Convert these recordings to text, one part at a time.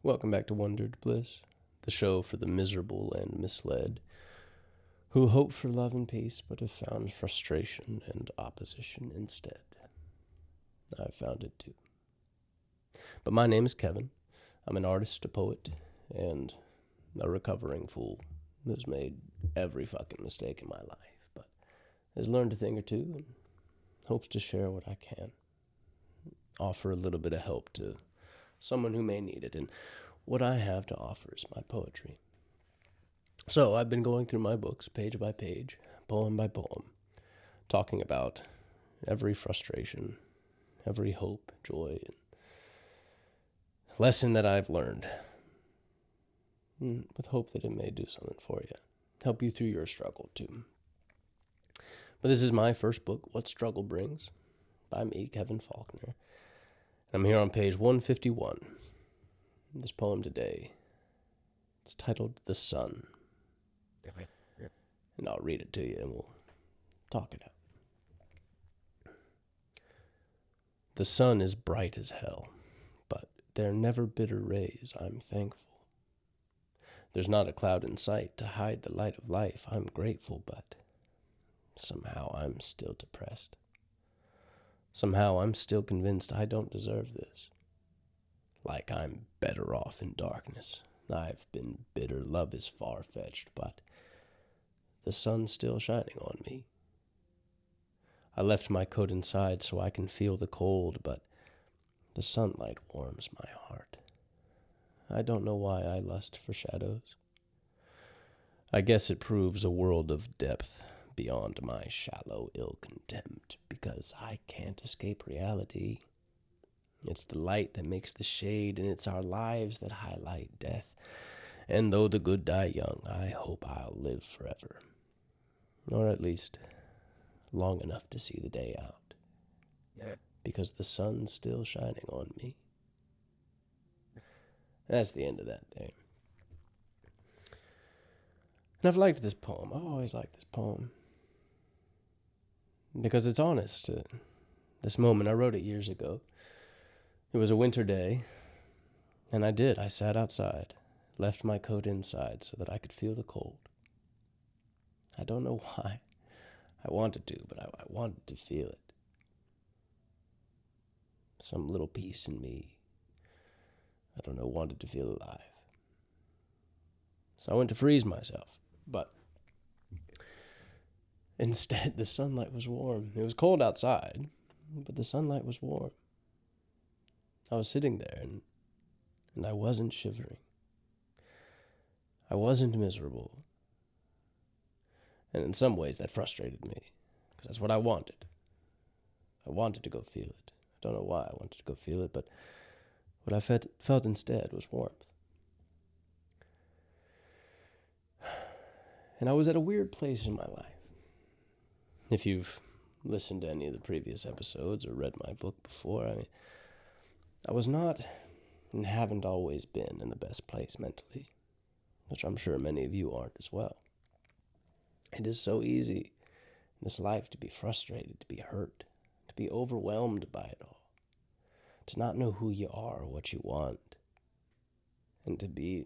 Welcome back to Wondered Bliss, the show for the miserable and misled, who hope for love and peace but have found frustration and opposition instead. I've found it too. But my name is Kevin. I'm an artist, a poet, and a recovering fool who's made every fucking mistake in my life, but has learned a thing or two and hopes to share what I can. Offer a little bit of help to someone who may need it, and what I have to offer is my poetry. So I've been going through my books page by page, poem by poem, talking about every frustration, every hope, joy, and lesson that I've learned, with hope that it may do something for you, help you through your struggle too. But this is my first book, What Struggle Brings, by me, Kevin Faulkner. I'm here on page 151. This poem today, it's titled The Sun. And I'll read it to you and we'll talk it out. The sun is bright as hell, but there are never bitter rays, I'm thankful. There's not a cloud in sight to hide the light of life, I'm grateful, but somehow I'm still depressed. Somehow I'm still convinced I don't deserve this. Like I'm better off in darkness. I've been bitter, love is far-fetched, but the sun's still shining on me. I left my coat inside so I can feel the cold, but the sunlight warms my heart. I don't know why I lust for shadows. I guess it proves a world of depth beyond my shallow ill contempt, because I can't escape reality. It's the light that makes the shade, and it's our lives that highlight death. And though the good die young, I hope I'll live forever. Or at least long enough to see the day out. Because the sun's still shining on me. That's the end of that day. And I've liked this poem. I've always liked this poem. Because it's honest. This moment, I wrote it years ago. It was a winter day, and I sat outside, left my coat inside so that I could feel the cold. I don't know why I wanted to, but I wanted to feel it. Some little piece in me, I don't know, wanted to feel alive. So I went to freeze myself, but instead the sunlight was warm. It was cold outside, but the sunlight was warm. I was sitting there, and I wasn't shivering. I wasn't miserable. And in some ways, that frustrated me, because that's what I wanted. I wanted to go feel it. I don't know why I wanted to go feel it, but what I felt instead was warmth. And I was at a weird place in my life. If you've listened to any of the previous episodes or read my book before, I was not and haven't always been in the best place mentally, which I'm sure many of you aren't as well. It is so easy in this life to be frustrated, to be hurt, to be overwhelmed by it all, to not know who you are or what you want, and to be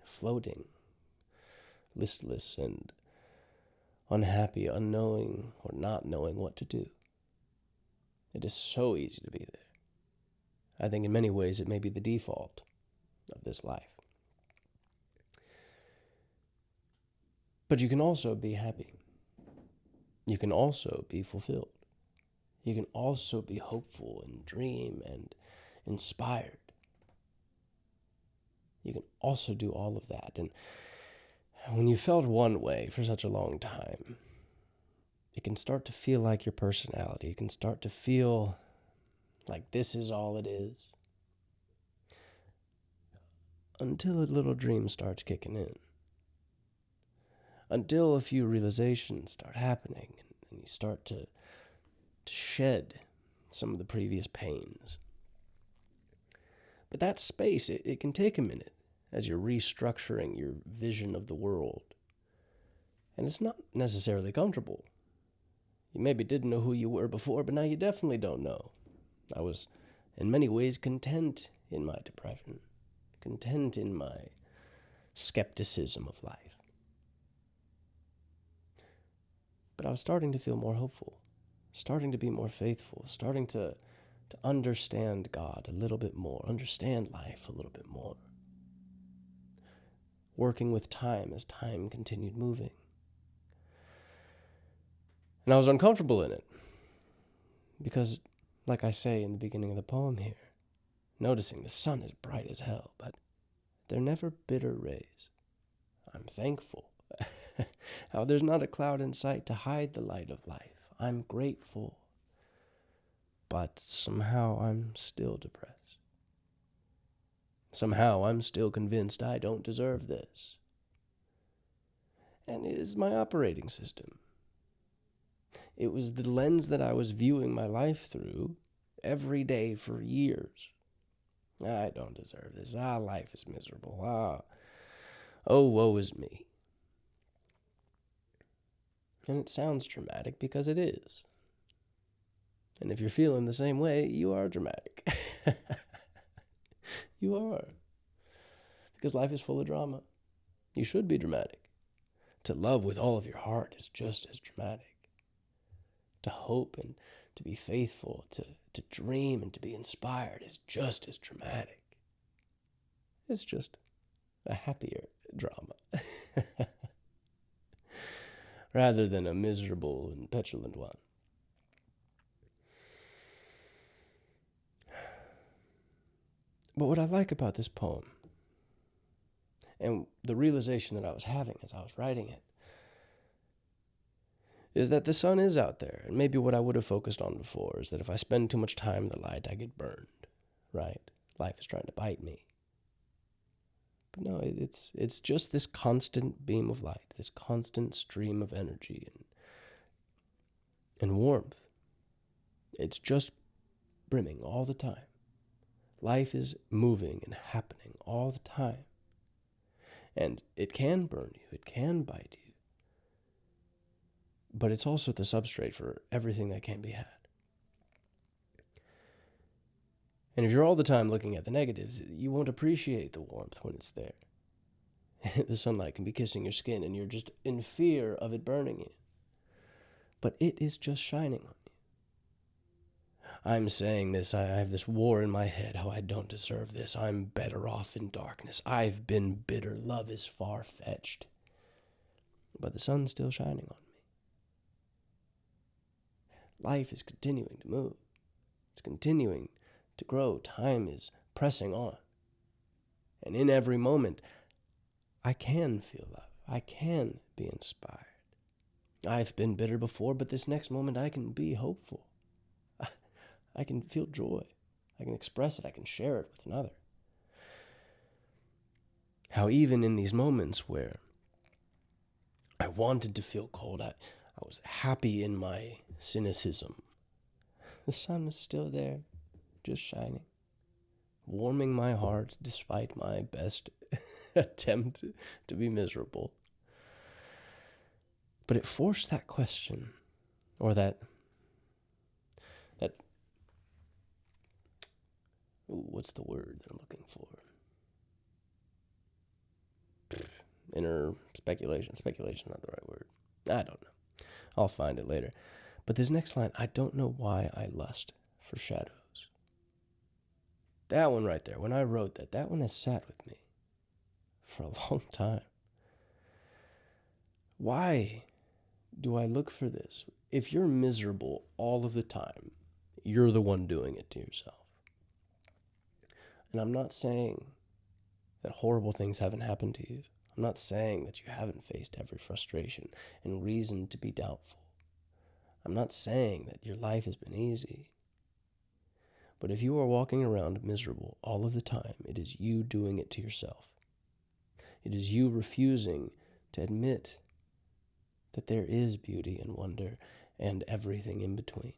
floating, listless and unhappy, unknowing or not knowing what to do. It is so easy to be there. I think in many ways it may be the default of this life. But you can also be happy. You can also be fulfilled. You can also be hopeful and dream and inspired. You can also do all of that. And when you felt one way for such a long time, it can start to feel like your personality. It can start to feel like this is all it is. Until a little dream starts kicking in. Until a few realizations start happening and you start to shed some of the previous pains. But that space, it can take a minute as you're restructuring your vision of the world. And it's not necessarily comfortable. You maybe didn't know who you were before, but now you definitely don't know. I was, in many ways, content in my depression, content in my skepticism of life. But I was starting to feel more hopeful, starting to be more faithful, starting to understand God a little bit more, understand life a little bit more. Working with time as time continued moving. And I was uncomfortable in it because, like I say in the beginning of the poem here, noticing the sun is bright as hell, but they're never bitter rays. I'm thankful. How there's not a cloud in sight to hide the light of life. I'm grateful. But somehow I'm still depressed. Somehow I'm still convinced I don't deserve this. And it is my operating system. It was the lens that I was viewing my life through every day for years. I don't deserve this. Life is miserable. Oh, woe is me. And it sounds dramatic because it is. And if you're feeling the same way, you are dramatic. You are. Because life is full of drama. You should be dramatic. To love with all of your heart is just as dramatic. To hope and to be faithful, to dream and to be inspired is just as dramatic. It's just a happier drama. Rather than a miserable and petulant one. But what I like about this poem, and the realization that I was having as I was writing it, is that the sun is out there. And maybe what I would have focused on before is that if I spend too much time in the light, I get burned, right? Life is trying to bite me. But no, it's just this constant beam of light, this constant stream of energy and warmth. It's just brimming all the time. Life is moving and happening all the time. And it can burn you, it can bite you. But it's also the substrate for everything that can be had. And if you're all the time looking at the negatives, you won't appreciate the warmth when it's there. The sunlight can be kissing your skin and you're just in fear of it burning you. But it is just shining on you. I'm saying this, I have this war in my head, how I don't deserve this. I'm better off in darkness. I've been bitter. Love is far-fetched. But the sun's still shining on me. Life is continuing to move. It's continuing to grow. Time is pressing on. And in every moment, I can feel love. I can be inspired. I've been bitter before, but this next moment I can be hopeful. I can feel joy. I can express it. I can share it with another. How even in these moments where I wanted to feel cold, I was happy in my cynicism. The sun is still there, just shining, warming my heart despite my best attempt to be miserable. But it forced that question, or that what's the word that I'm looking for? Inner speculation. Speculation, not the right word. I don't know. I'll find it later. But this next line, I don't know why I lust for shadows. That one right there, when I wrote that one has sat with me for a long time. Why do I look for this? If you're miserable all of the time, you're the one doing it to yourself. And I'm not saying that horrible things haven't happened to you. I'm not saying that you haven't faced every frustration and reason to be doubtful. I'm not saying that your life has been easy. But if you are walking around miserable all of the time, it is you doing it to yourself. It is you refusing to admit that there is beauty and wonder and everything in between.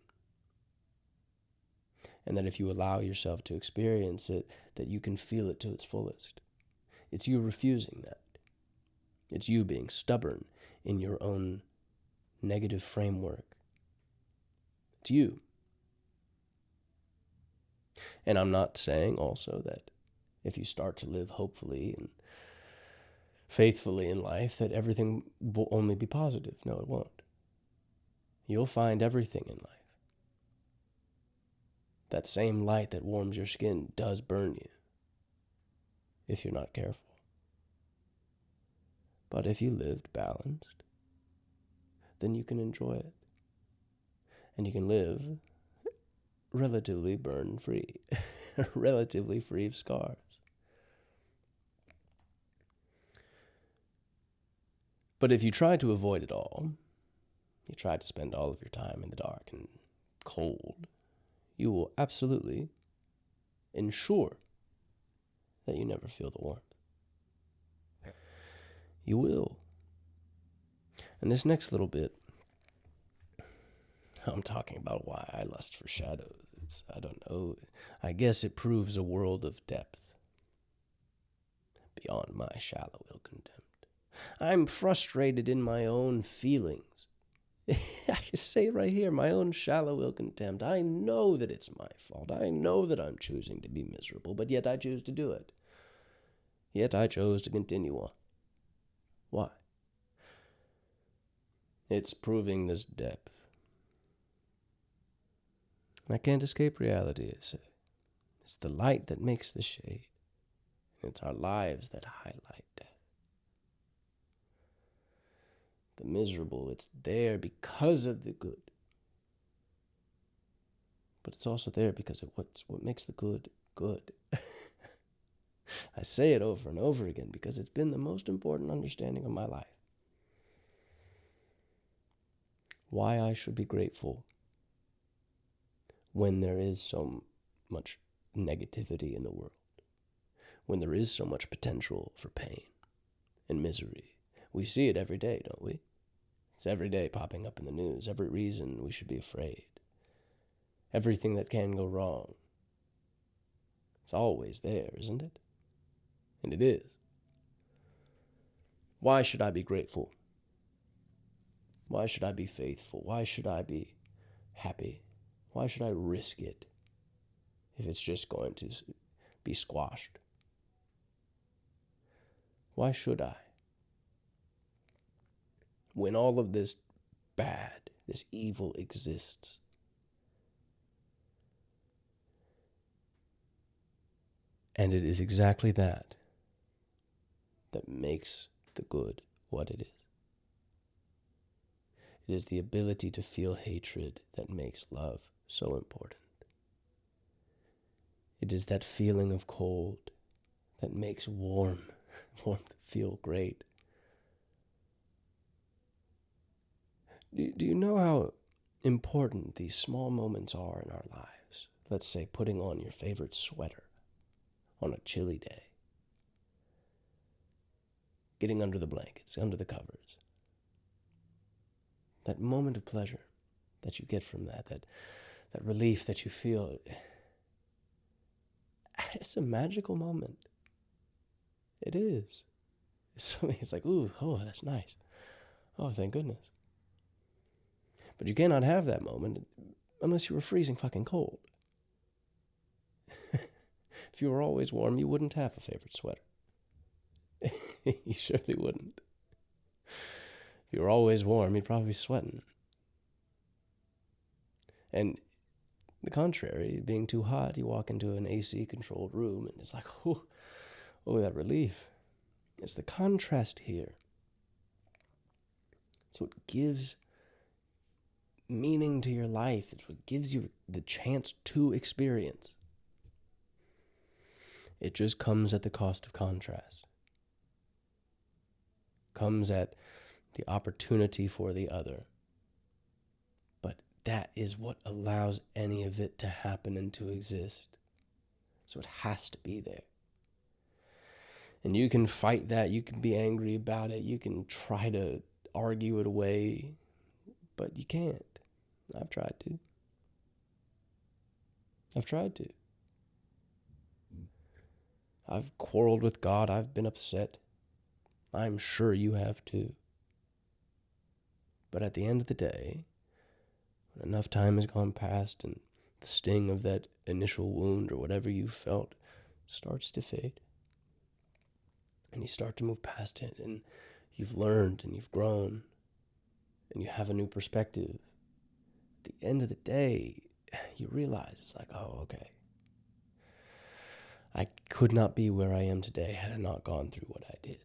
And that if you allow yourself to experience it, that you can feel it to its fullest. It's you refusing that. It's you being stubborn in your own negative framework. It's you. And I'm not saying also that if you start to live hopefully and faithfully in life, that everything will only be positive. No, it won't. You'll find everything in life. That same light that warms your skin does burn you if you're not careful. But if you lived balanced, then you can enjoy it. And you can live relatively burn-free, relatively free of scars. But if you try to avoid it all, you try to spend all of your time in the dark and cold, you will absolutely ensure that you never feel the warmth. You will. And this next little bit, I'm talking about why I lust for shadows. I don't know. I guess it proves a world of depth beyond my shallow ill contempt. I'm frustrated in my own feelings. I can say it right here, my own shallow ill contempt. I know that it's my fault. I know that I'm choosing to be miserable, but yet I choose to do it. Yet I chose to continue on. Why? It's proving this depth. I can't escape reality, I say. It's the light that makes the shade. And it's our lives that highlight death. The miserable, it's there because of the good. But it's also there because of what makes the good good. I say it over and over again because it's been the most important understanding of my life. Why I should be grateful when there is so much negativity in the world, when there is so much potential for pain and misery. We see it every day, don't we? It's every day popping up in the news, every reason we should be afraid, everything that can go wrong. It's always there, isn't it? And it is. Why should I be grateful? Why should I be faithful? Why should I be happy? Why should I risk it if it's just going to be squashed? Why should I? When all of this bad, this evil exists, and it is exactly that makes the good what it is. It is the ability to feel hatred that makes love so important. It is that feeling of cold that makes warmth feel great. Do you know how important these small moments are in our lives? Let's say putting on your favorite sweater on a chilly day. Getting under the blankets, under the covers. That moment of pleasure that you get from that relief that you feel, it's a magical moment. It is. It's like, ooh, oh, that's nice. Oh, thank goodness. But you cannot have that moment unless you were freezing fucking cold. If you were always warm, you wouldn't have a favorite sweater. You surely wouldn't. If you were always warm, you'd probably be sweating. And the contrary, being too hot, you walk into an AC-controlled room, and it's like, oh, that relief. It's the contrast here. It's what gives meaning to your life. It's what gives you the chance to experience. It just comes at the cost of contrast. Comes at the opportunity for the other. But that is what allows any of it to happen and to exist. So it has to be there. And you can fight that, you can be angry about it, you can try to argue it away, but you can't. I've tried to. I've quarreled with God, I've been upset. I'm sure you have too. But at the end of the day, when enough time has gone past and the sting of that initial wound or whatever you felt starts to fade. And you start to move past it, and you've learned and you've grown, and you have a new perspective. At the end of the day, you realize it's like, oh, okay. I could not be where I am today had I not gone through what I did.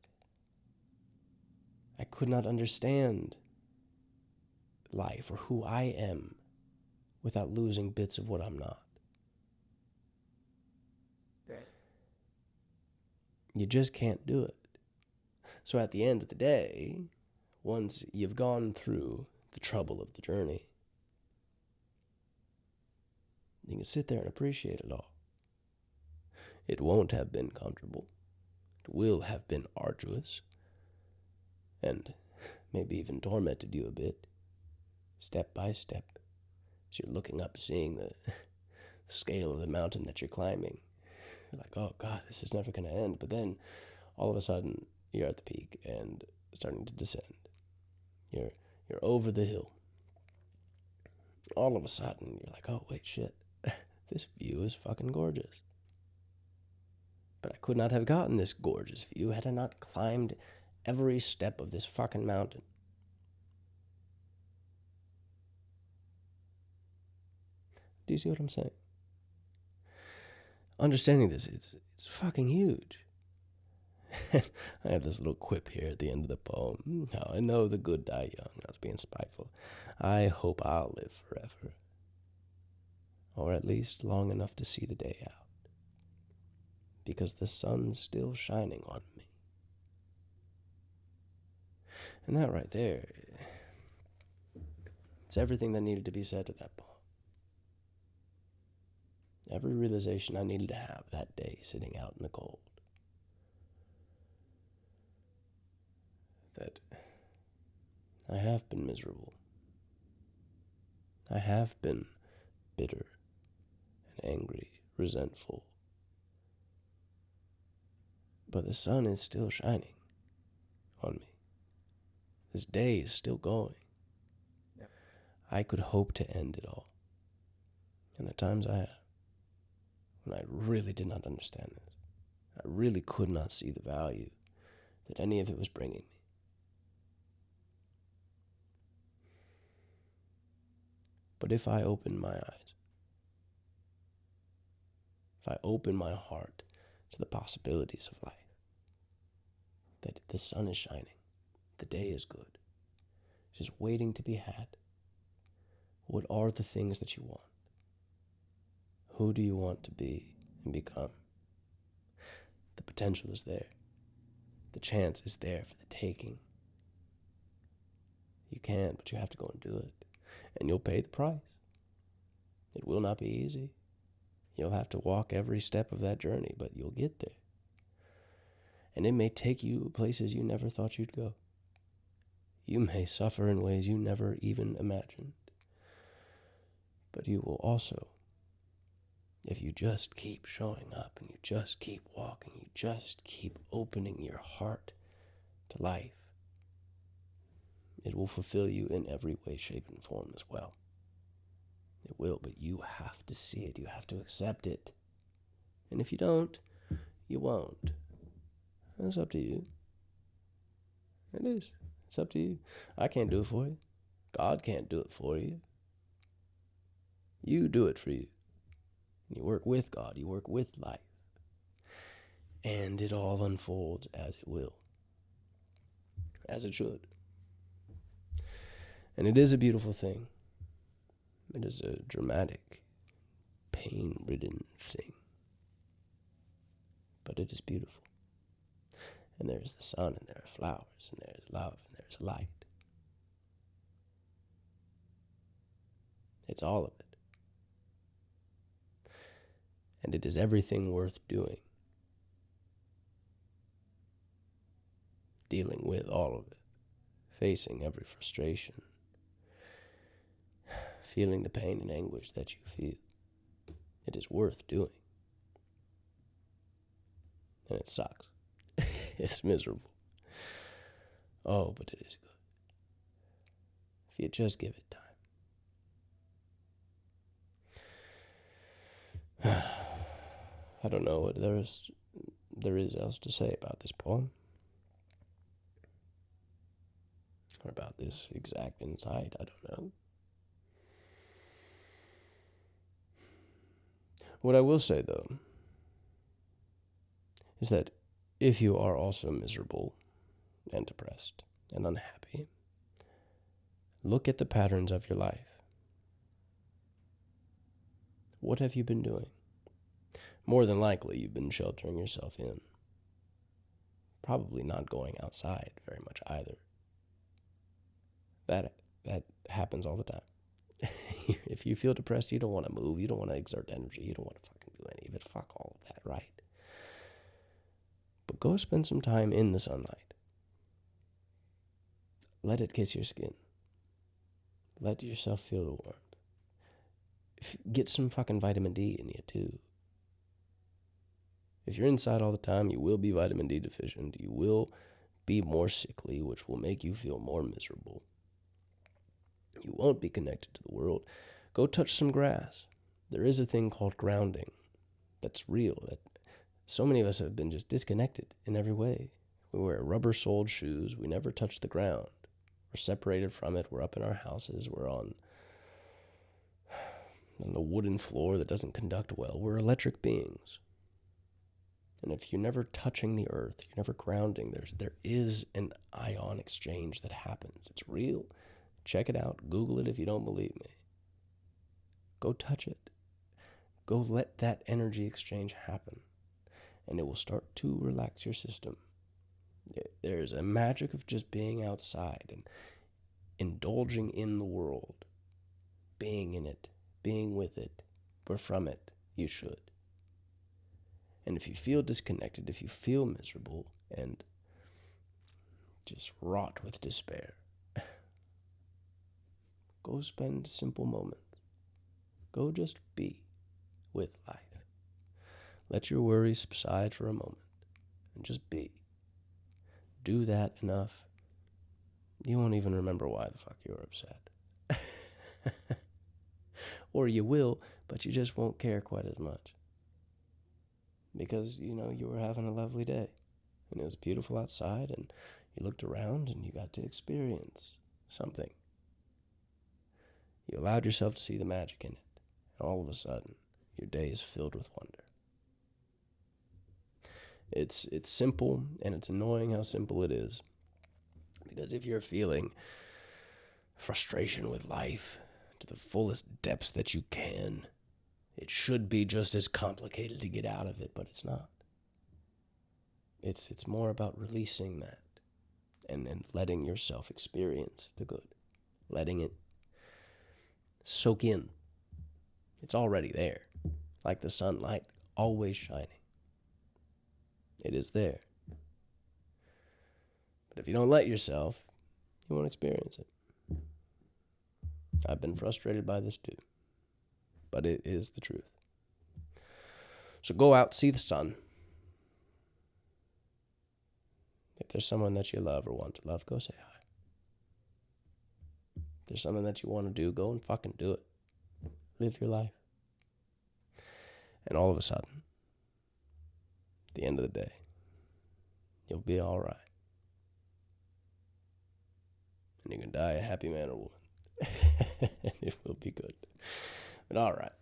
I could not understand life or who I am without losing bits of what I'm not. Right. You just can't do it. So at the end of the day, once you've gone through the trouble of the journey, you can sit there and appreciate it all. It won't have been comfortable. It will have been arduous. And maybe even tormented you a bit, step by step. As you're looking up, seeing the scale of the mountain that you're climbing. You're like, oh God, this is never going to end. But then, all of a sudden, you're at the peak and starting to descend. You're over the hill. All of a sudden, you're like, oh, wait, shit. This view is fucking gorgeous. But I could not have gotten this gorgeous view had I not climbed every step of this fucking mountain. Do you see what I'm saying? Understanding this, it's fucking huge. I have this little quip here at the end of the poem. How I know the good die young. I was being spiteful. I hope I'll live forever. Or at least long enough to see the day out. Because the sun's still shining on me. And that right there, it's everything that needed to be said to that poem. Every realization I needed to have that day sitting out in the cold. That I have been miserable. I have been bitter and angry, resentful. But the sun is still shining on me. This day is still going. Yep. I could hope to end it all. And at times I have. When I really did not understand this. I really could not see the value that any of it was bringing me. But if I open my eyes, if I open my heart to the possibilities of life, that the sun is shining, the day is good, just waiting to be had. What are the things that you want? Who do you want to be and become? The potential is there. The chance is there for the taking. You can, but you have to go and do it. And you'll pay the price. It will not be easy. You'll have to walk every step of that journey, but you'll get there. And it may take you places you never thought you'd go. You may suffer in ways you never even imagined. But you will also, if you just keep showing up and you just keep walking, you just keep opening your heart to life, it will fulfill you in every way, shape, and form as well. It will, but you have to see it. You have to accept it. And if you don't, you won't. That's up to you. It is. It's up to you. I can't do it for you. God can't do it for you. You do it for you. You work with God. You work with life. And it all unfolds as it will. As it should. And it is a beautiful thing. It is a dramatic, pain-ridden thing. But it is beautiful. And there's the sun, and there are flowers, and there's love, and there's light. It's all of it. And it is everything worth doing. Dealing with all of it. Facing every frustration. Feeling the pain and anguish that you feel. It is worth doing. And it sucks. It's miserable. Oh, but it is good. If you just give it time. I don't know what there is else to say about this poem. Or about this exact insight, I don't know. What I will say, though, is that if you are also miserable and depressed and unhappy, look at the patterns of your life. What have you been doing? More than likely, you've been sheltering yourself in. Probably not going outside very much either. That happens all the time. If you feel depressed, you don't want to move, you don't want to exert energy, you don't want to fucking do any of it. Fuck all of that, right? But go spend some time in the sunlight. Let it kiss your skin. Let yourself feel the warmth. Get some fucking vitamin D in you, too. If you're inside all the time, you will be vitamin D deficient. You will be more sickly, which will make you feel more miserable. You won't be connected to the world. Go touch some grass. There is a thing called grounding that's real, that so many of us have been just disconnected in every way. We wear rubber-soled shoes. We never touch the ground. We're separated from it. We're up in our houses. We're on a wooden floor that doesn't conduct well. We're electric beings. And if you're never touching the earth, you're never grounding, there is an ion exchange that happens. It's real. Check it out. Google it if you don't believe me. Go touch it. Go let that energy exchange happen. And it will start to relax your system. There's a magic of just being outside and indulging in the world. Being in it. Being with it. Or from it. You should. And if you feel disconnected, if you feel miserable and just wrought with despair, go spend simple moments. Go just be with life. Let your worries subside for a moment and just be. Do that enough, you won't even remember why the fuck you were upset. Or you will, but you just won't care quite as much. Because, you were having a lovely day. And it was beautiful outside, and you looked around, and you got to experience something. You allowed yourself to see the magic in it. And all of a sudden, your day is filled with wonder. It's simple, and it's annoying how simple it is. Because if you're feeling frustration with life to the fullest depths that you can, it should be just as complicated to get out of it, but it's not. It's more about releasing that and letting yourself experience the good. Letting it soak in. It's already there, like the sunlight, always shining. It is there. But if you don't let yourself, you won't experience it. I've been frustrated by this too. But it is the truth. So go out, see the sun. If there's someone that you love or want to love, go say hi. If there's something that you want to do, go and fucking do it. Live your life. And all of a sudden, at the end of the day, you'll be all right. And you can die a happy man or woman. And it will be good. But all right.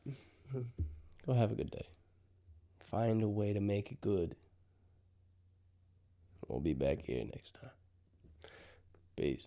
Go have a good day. Find a way to make it good. We'll be back here next time. Peace.